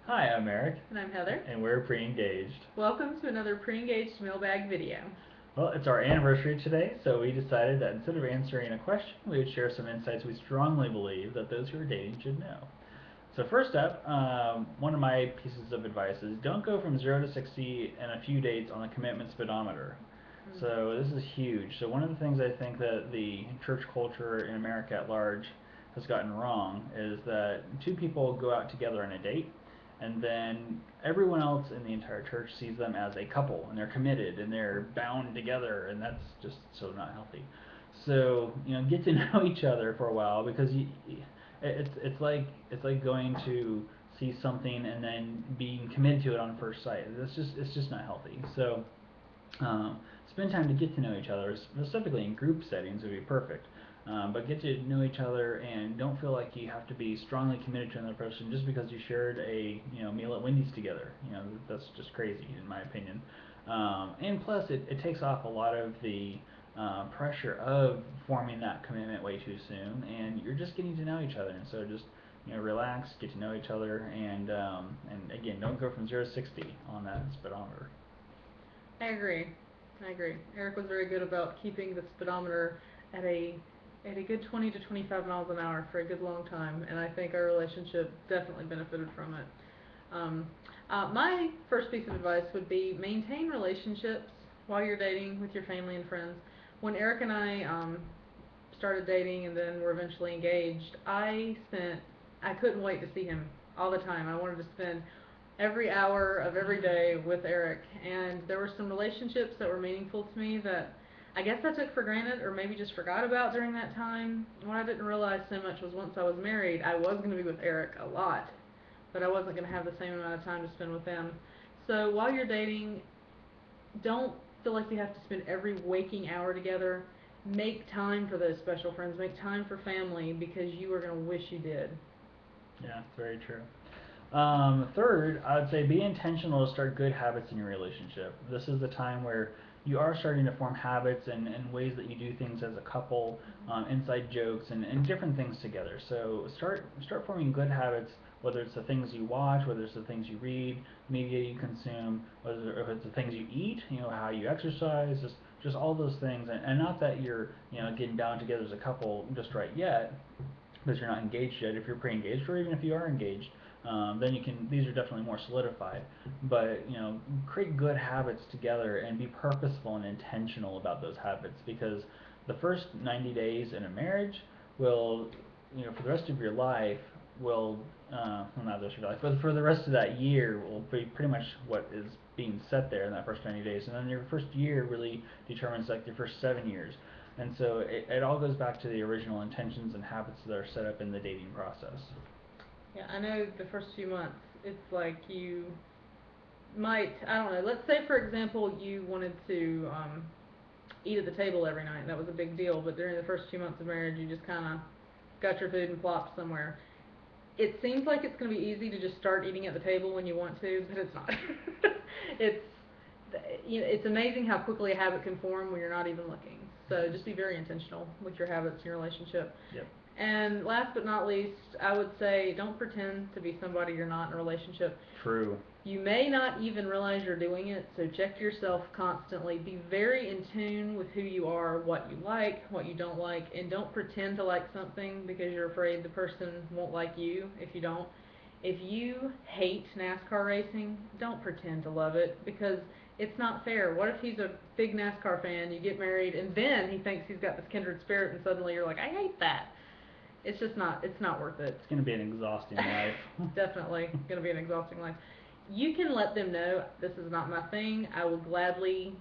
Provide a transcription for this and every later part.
Hi, I'm Eric, And I'm Heather. and we're pre-engaged. Welcome to another pre-engaged mailbag video. Well, it's our anniversary today, so we decided that instead of answering a question, we would share some insights we strongly believe that those who are dating should know. So first up, one of my pieces of advice is don't go from 0 to 60 in a few dates on the commitment speedometer. So this is huge. So one of the things I think that the church culture in America at large has gotten wrong is that two people go out together on a date, and then everyone else in the entire church sees them as a couple, and they're committed and they're bound together, and that's just so not healthy. So get to know each other for a while, because it's like going to see something and then being committed to it on first sight. It's just not healthy. So um, spend time to get to know each other, specifically in group settings would be perfect. But get to know each other, and don't feel like you have to be strongly committed to another person just because you shared a meal at Wendy's together. That's just crazy in my opinion. And plus, it takes off a lot of the pressure of forming that commitment way too soon, and you're just getting to know each other. And so just relax, get to know each other, and again, don't go from 0 to 60 on that speedometer. I agree. I agree. Eric was very good about keeping the speedometer at a good 20 to 25 miles an hour for a good long time, and I think our relationship definitely benefited from it. Um, my first piece of advice would be maintain relationships while you're dating with your family and friends. When Eric and I started dating and then were eventually engaged, I couldn't wait to see him all the time. I wanted to spend every hour of every day with Eric, and there were some relationships that were meaningful to me that I guess I took for granted or maybe just forgot about during that time. What I didn't realize so much was once I was married, I was going to be with Eric a lot, but I wasn't going to have the same amount of time to spend with him. So while you're dating, don't feel like you have to spend every waking hour together. Make time for those special friends. Make time for family, because you are going to wish you did. Yeah, it's very true. Third, I would say be intentional to start good habits in your relationship. This is the time where you are starting to form habits and ways that you do things as a couple, inside jokes and different things together. So start forming good habits, whether it's the things you watch, whether it's the things you read, media you consume, whether if it's the things you eat, how you exercise, just all those things. And not that you're getting down together as a couple just right yet, because you're not engaged yet. If you're pre-engaged, or even if you are engaged, then you can. These are definitely more solidified. But create good habits together and be purposeful and intentional about those habits, because the first 90 days in a marriage will, for the rest of your life, will well, not the rest of your life, but for the rest of that year will be pretty much what is being set there in that first 90 days. And then your first year really determines like your first 7 years. And so it all goes back to the original intentions and habits that are set up in the dating process. Yeah, I know the first few months, it's like you might, I don't know, let's say for example you wanted to eat at the table every night. That was a big deal, but during the first few months of marriage, you just kind of got your food and plopped somewhere. It seems like it's going to be easy to just start eating at the table when you want to, but it's not. it's it's amazing how quickly a habit can form when you're not even looking. So just be very intentional with your habits in your relationship. Yep. And last but not least, I would say don't pretend to be somebody you're not in a relationship. True. You may not even realize you're doing it, so check yourself constantly. Be very in tune with who you are, what you like, what you don't like, and don't pretend to like something because you're afraid the person won't like you if you don't. If you hate NASCAR racing, don't pretend to love it, because it's not fair. What if he's a big NASCAR fan, you get married, and then he thinks he's got this kindred spirit, and suddenly you're like, I hate that. It's not worth it. It's going to be an exhausting life. Definitely going to be an exhausting life. You can let them know, this is not my thing. I will gladly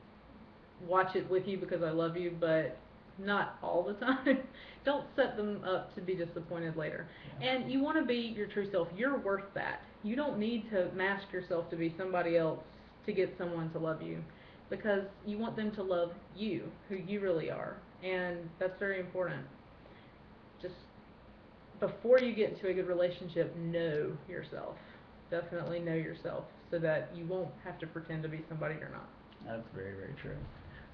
watch it with you because I love you, but not all the time. Don't set them up to be disappointed later. Yeah. And you want to be your true self. You're worth that. You don't need to mask yourself to be somebody else to get someone to love you, because you want them to love you, who you really are. And that's very important. Just before you get into a good relationship, know yourself. Definitely know yourself, so that you won't have to pretend to be somebody you're not. That's very, very true.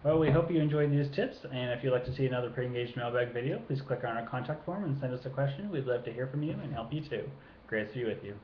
Well, we hope you enjoyed these tips, and if you'd like to see another pre-engaged mailbag video, please click on our contact form and send us a question. We'd love to hear from you and help you too. Great to be with you.